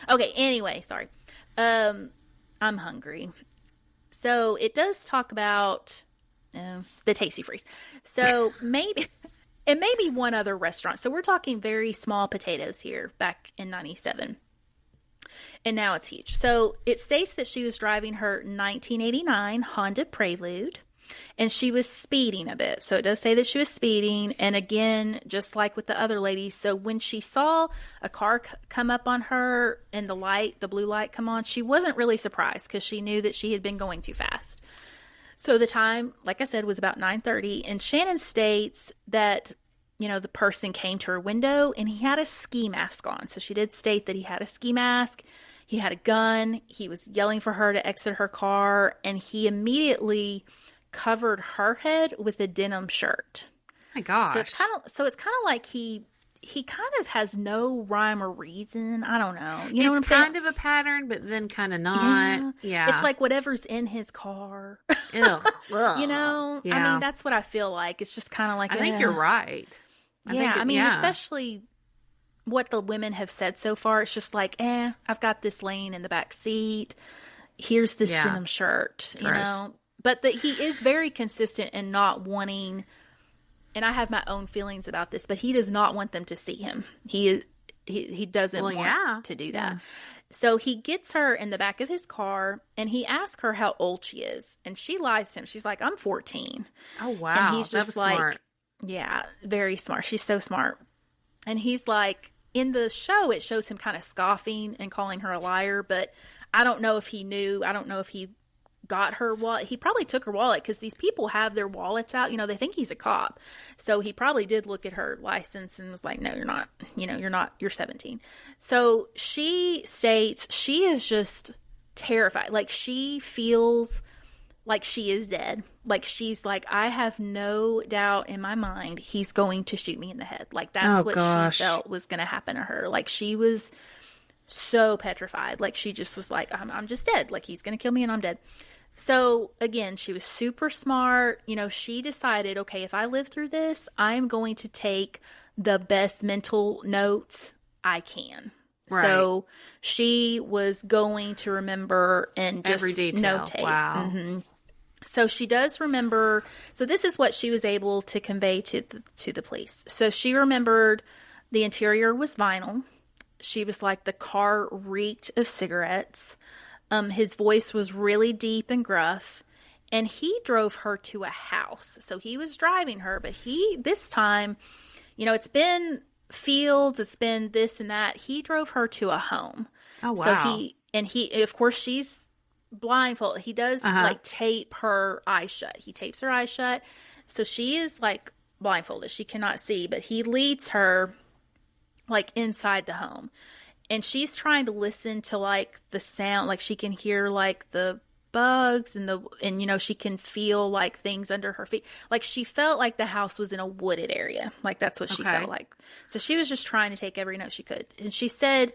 Okay, anyway, sorry. I'm hungry. So it does talk about the Tasty Freeze. So maybe it may be one other restaurant. So we're talking very small potatoes here back in 97. And now it's huge. So it states that she was driving her 1989 Honda Prelude. And she was speeding a bit. So it does say that she was speeding. And again, just like with the other ladies. So when she saw a car come up on her and the blue light come on, she wasn't really surprised because she knew that she had been going too fast. So the time, like I said, was about 9:30. And Shannon states that, the person came to her window and he had a ski mask on. So she did state that he had a ski mask. He had a gun. He was yelling for her to exit her car. And he immediately covered her head with a denim shirt. My gosh. So it's kind of like he kind of has no rhyme or reason. I don't know. You know what I'm saying? It's kind of a pattern, but then kind of not. Yeah. It's like whatever's in his car. Ew. Ugh. Yeah. I mean, that's what I feel like. It's just kind of like, I think you're right. Especially what the women have said so far. It's just like, I've got this laying in the back seat. Here's this denim shirt, But he is very consistent in not wanting, and I have my own feelings about this, but he does not want them to see him. He doesn't want to do that. Yeah. So he gets her in the back of his car, and he asks her how old she is. And she lies to him. She's like, I'm 14. Oh, wow. And he's just like, smart. Yeah, very smart. She's so smart. And he's like, in the show, it shows him kind of scoffing and calling her a liar, but I don't know if he knew. I don't know if he got her wallet. He probably took her wallet because these people have their wallets out. They think he's a cop. So he probably did look at her license and was like, no, you're not. You're not. You're 17. So she states she is just terrified. Like she feels like she is dead. Like she's like, I have no doubt in my mind he's going to shoot me in the head. Like that's she felt was going to happen to her. Like she was so petrified. Like she just was like, I'm just dead. Like he's going to kill me and I'm dead. So again, she was super smart. She decided, okay, if I live through this, I'm going to take the best mental notes I can. Right. So she was going to remember and just every detail. Notate. Wow. Mm-hmm. So she does remember. So this is what she was able to convey to the police. So she remembered the interior was vinyl. She was like, the car reeked of cigarettes. His voice was really deep and gruff. And he drove her to a house. So he was driving her, but this time, it's been fields, it's been this and that. He drove her to a home. Oh, wow. So of course, she's blindfolded. He does like tape her eyes shut. He tapes her eyes shut. So she is like blindfolded. She cannot see, but he leads her like inside the home. And she's trying to listen to like the sound, like she can hear like the bugs and she can feel like things under her feet. Like she felt like the house was in a wooded area. Like that's what she felt like. So she was just trying to take every note she could. And she said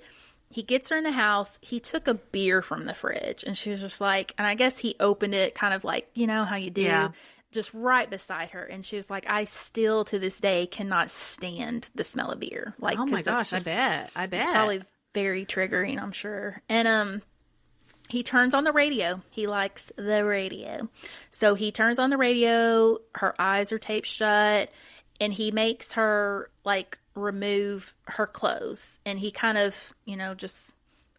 he gets her in the house. He took a beer from the fridge and she was just like, and I guess he opened it kind of like, how you do, just right beside her. And she was like, I still to this day cannot stand the smell of beer. Like, oh my gosh, I bet. It's probably very triggering, I'm sure. And, he turns on the radio. He likes the radio. So he turns on the radio. Her eyes are taped shut. And he makes her, like, remove her clothes. And he kind of, just,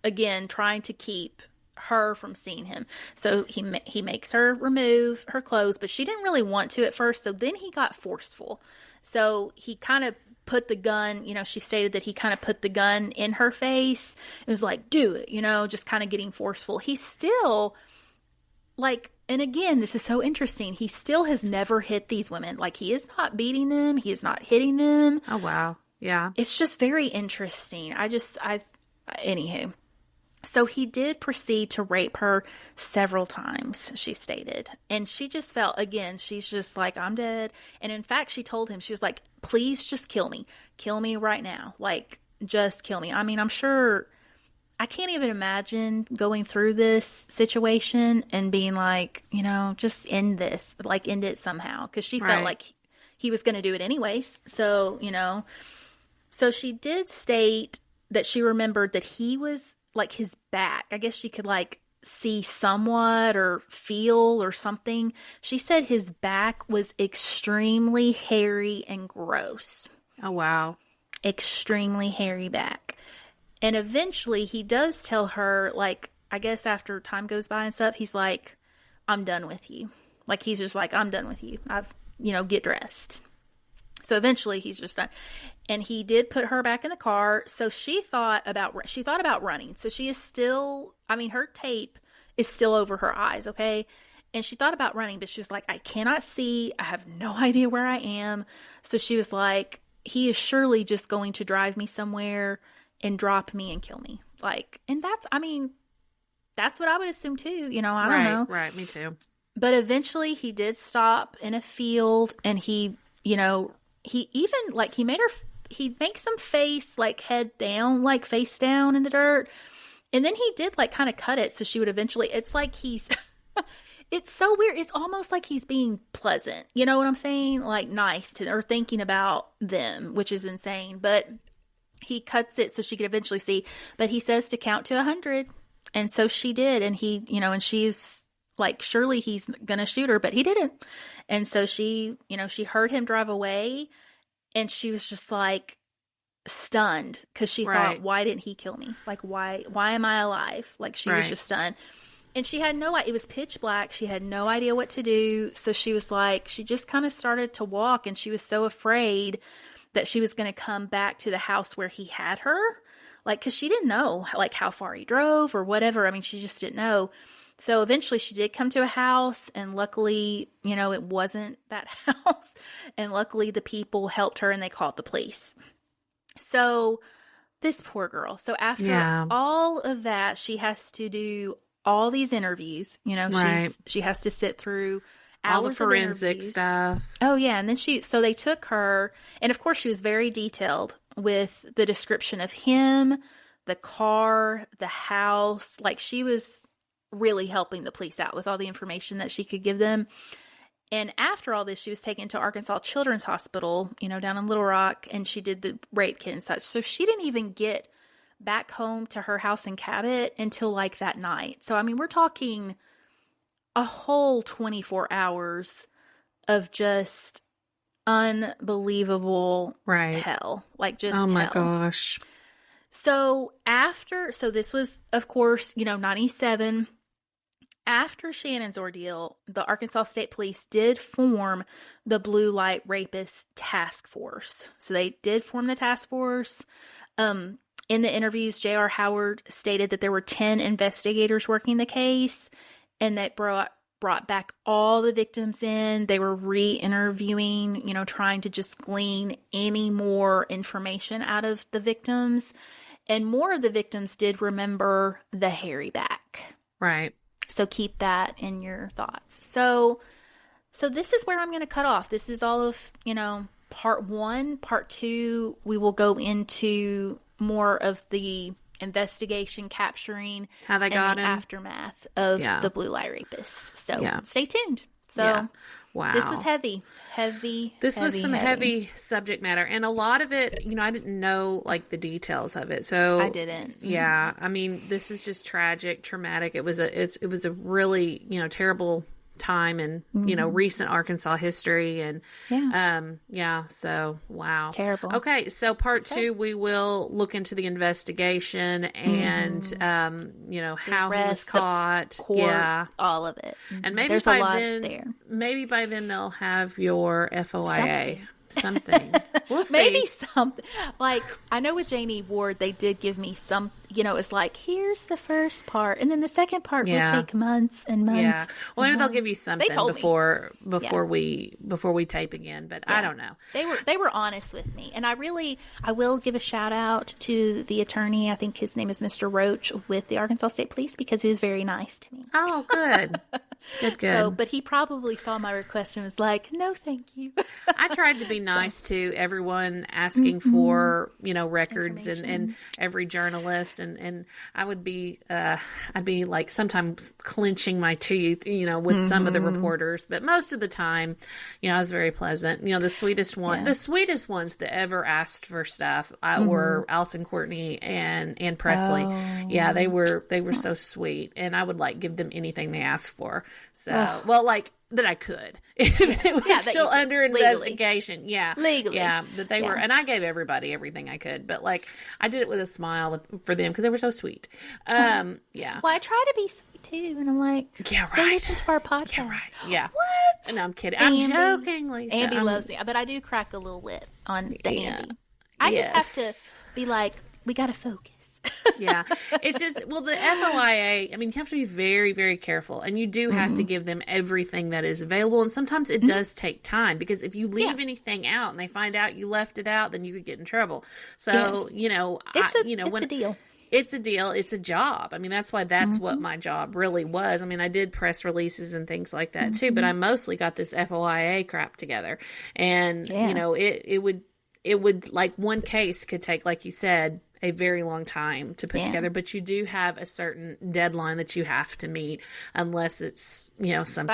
again, trying to keep her from seeing him. So he makes her remove her clothes. But she didn't really want to at first. So then he got forceful. So he kind of put the gun, she stated that he kind of put the gun in her face. It was like, do it, just kind of getting forceful. He still, like, and again, this is so interesting. He still has never hit these women. Like, he is not beating them. He is not hitting them. Oh, wow. Yeah. It's just very interesting. Anywho. So he did proceed to rape her several times, she stated. And she just felt, again, she's just like, I'm dead. And in fact, she told him, she was like, please just kill me. Kill me right now. Like, just kill me. I mean, I'm sure, I can't even imagine going through this situation and being like, just end this, like end it somehow. Because she felt like he was going to do it anyways. So, so she did state that she remembered that he was, like, his back, I guess she could, like, see somewhat or feel or something. She said his back was extremely hairy and gross. Oh, wow. Extremely hairy back. And eventually he does tell her, like, I guess after time goes by and stuff, he's like, I'm done with you. Like, he's just like, I'm done with you. Get dressed. So eventually he's just done. And he did put her back in the car. So she thought about running. So she is still, her tape is still over her eyes. Okay. And she thought about running, but she was like, I cannot see. I have no idea where I am. So she was like, he is surely just going to drive me somewhere and drop me and kill me. Like, and that's what I would assume too. I don't know. Right. Me too. But eventually he did stop in a field and he even, like, he makes them face, like, head down, like, face down in the dirt. And then he did, like, kind of cut it so she would eventually, it's like he's, it's so weird. It's almost like he's being pleasant. You know what I'm saying? Like, nice to, or thinking about them, which is insane. But he cuts it so she could eventually see. But he says to count to 100. And so she did. And he, and she's like, surely he's going to shoot her, but he didn't. And so she, she heard him drive away. And she was just like stunned because she thought, why didn't he kill me? Like, why am I alive? Like, she was just stunned. And she had it was pitch black. She had no idea what to do. So she was like, she just kind of started to walk and she was so afraid that she was going to come back to the house where he had her. Like, because she didn't know, like, how far he drove or whatever. I mean, she just didn't know. So eventually she did come to a house and luckily, it wasn't that house. And luckily the people helped her and they called the police. So this poor girl. So after all of that, she has to do all these interviews. She has to sit through hours all the forensic stuff. Oh yeah. And then so they took her, and of course she was very detailed with the description of him, the car, the house. Like, she was really helping the police out with all the information that she could give them. And after all this, she was taken to Arkansas Children's Hospital, down in Little Rock, and she did the rape kit and such. So she didn't even get back home to her house in Cabot until, like, that night. So, we're talking a whole 24 hours of just unbelievable hell. Like, just oh my hell. gosh. So this was, of course, 97. After Shannon's ordeal, the Arkansas State Police did form the Blue Light Rapist Task Force. So they did form the task force. In the interviews, J.R. Howard stated that there were 10 investigators working the case, and that brought back all the victims in. They were re-interviewing, trying to just glean any more information out of the victims. And more of the victims did remember the hairy back. Right. So keep that in your thoughts. So this is where I'm going to cut off. This is all of, part 1. Part 2, we will go into more of the investigation, capturing how they got him, aftermath of the Blue Light Rapist. So stay tuned. So wow, this was heavy. This was some heavy subject matter, and a lot of it, I didn't know, like, the details of it. So I didn't. Yeah, this is just tragic, traumatic. It was a really terrible time in recent Arkansas history, and so wow, terrible. Okay, so part 2, we will look into the investigation and how he was caught, court, all of it, and maybe there's by a lot then there. Maybe by then they'll have your FOIA. Something. We'll see. Maybe something. Like, I know with Janie Ward, they did give me some, it's like, here's the first part, and then the second part will take months and months. Yeah. Well, maybe they'll give you something before we tape again, but I don't know. They were honest with me, and I will give a shout out to the attorney. I think his name is Mr. Roach with the Arkansas State Police, because he was very nice to me. Oh, good. Good. So, but he probably saw my request and was like, no, thank you. I tried to be nice to everyone asking for, records and every journalist. And I would be, I'd be like sometimes clenching my teeth, with some of the reporters. But most of the time, I was very pleasant. The sweetest ones that ever asked for stuff were Allison Courtney and Presley. Oh. Yeah, they were so sweet. And I would give them anything they asked for. So, that I could. It was still under investigation. Yeah. Legally. Yeah. That they were, and I gave everybody everything I could, but I did it with a smile for them because they were so sweet. Yeah. Well, I try to be sweet too, and I'm like, yeah, right. Go listen to our podcast. Yeah, right. Yeah. What? No, I'm kidding. I'm joking, Lisa. Andy loves me, but I do crack a little lip on the Andy. I just have to be like, we got to focus. Yeah. It's just, the FOIA, you have to be very, very careful, and you do have to give them everything that is available. And sometimes it does take time, because if you leave anything out and they find out you left it out, then you could get in trouble. So, it's a deal. It's a deal. It's a job. That's why that's what my job really was. I did press releases and things like that too, but I mostly got this FOIA crap together. And, it would one case could take, like you said, a very long time to put together, but you do have a certain deadline that you have to meet, unless it's, something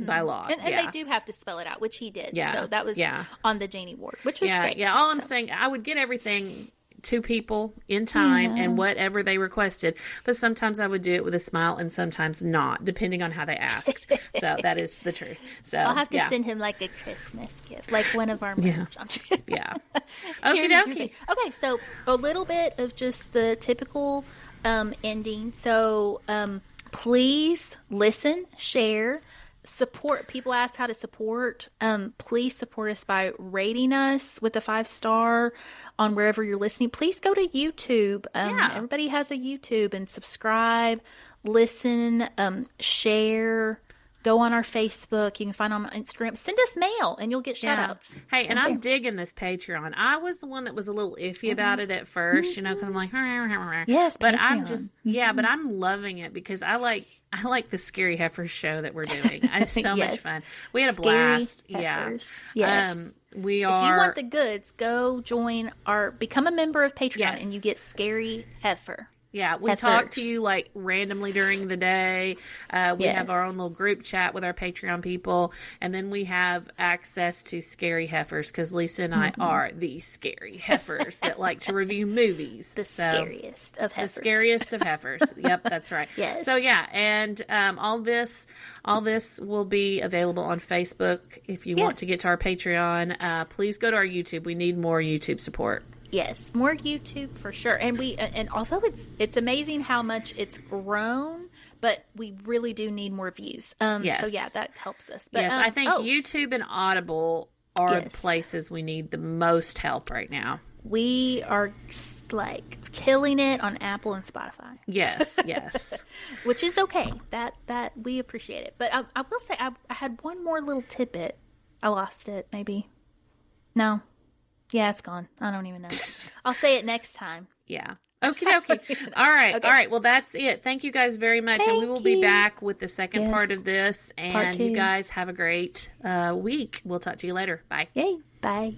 by law. And they do have to spell it out, which he did. Yeah. So that was on the Janie Ward, which was great. Yeah. All I'm saying, I would get everything to people in time and whatever they requested, but sometimes I would do it with a smile and sometimes not, depending on how they asked. So that is the truth. So I'll have to send him a Christmas gift, one of our merch. Yeah. Okie dokie. Okay, so a little bit of just the typical ending. So please listen, share, support. People ask how to support. Please support us by rating us with a 5-star on wherever you're listening. Please go to YouTube. Everybody has a YouTube, and subscribe, listen, share. Go on our Facebook. You can find on Instagram. Send us mail, and you'll get shout-outs. Hey, and I'm digging this Patreon. I was the one that was a little iffy about it at first, because I'm like, yes, but Patreon. I'm just, but I'm loving it, because I like the Scary Heifers show that we're doing. It's so much fun. We had a blast. Heifers. Yeah. Yes. We are. If you want the goods, go become a member of Patreon, and you get Scary Heifer. Yeah, we talk to you randomly during the day. We have our own little group chat with our Patreon people, and then we have access to Scary Heifers, because Lisa and I are the Scary Heifers that like to review movies. Scariest of heifers. The scariest of heifers. Yep, that's right. Yes. So and all this will be available on Facebook. If you want to get to our Patreon, please go to our YouTube. We need more YouTube support. Yes, more YouTube for sure. And although it's amazing how much it's grown, but we really do need more views. So that helps us. But, I think YouTube and Audible are the places we need the most help right now. We are killing it on Apple and Spotify. Yes. Which is okay. That we appreciate it. But I will say I had one more little tidbit. I lost it. Maybe. No. Yeah, it's gone. I don't even know. I'll say it next time. Yeah. Okie dokie. All right. Okay. All right. Well, that's it. Thank you guys very much. And we will be back with the second part of this. And you guys have a great week. We'll talk to you later. Bye. Yay. Bye.